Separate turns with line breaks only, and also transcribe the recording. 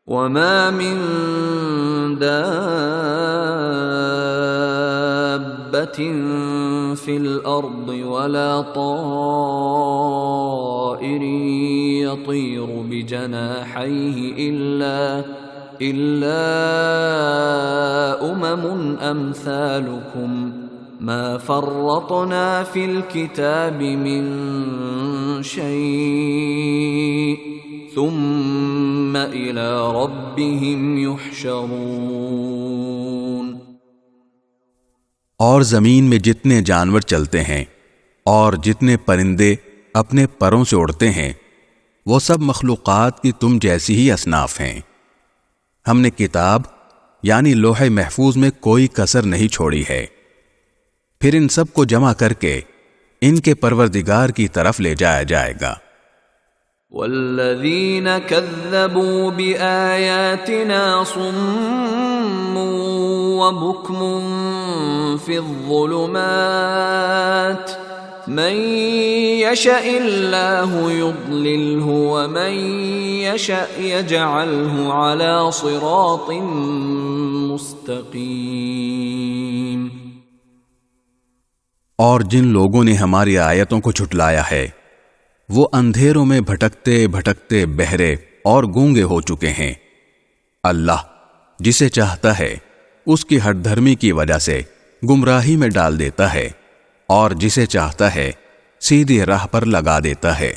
وما من دابة في الأرض ولا طائر يطير بجناحيه إلا أمثالكم ما فرطنا في الكتاب من شيء ثم إلى ربهم يحشرون۔
اور زمین میں جتنے جانور چلتے ہیں اور جتنے پرندے اپنے پروں سے اڑتے ہیں وہ سب مخلوقات کی تم جیسی ہی اصناف ہیں۔ ہم نے کتاب یعنی لوح محفوظ میں کوئی کسر نہیں چھوڑی ہے، پھر ان سب کو جمع کر کے ان کے پروردگار کی طرف لے جایا جائے گا۔
والذین کذبوا بآیاتنا صم وبکم فی الظلمات من یشاء اللہ یضللہ ومن یشاء یجعلہ علی صراط مستقیم۔
اور جن لوگوں نے ہماری آیتوں کو جھٹلایا ہے وہ اندھیروں میں بھٹکتے بھٹکتے بہرے اور گونگے ہو چکے ہیں۔ اللہ جسے چاہتا ہے اس کی ہٹ دھرمی کی وجہ سے گمراہی میں ڈال دیتا ہے اور جسے چاہتا ہے سیدھی راہ پر لگا دیتا ہے۔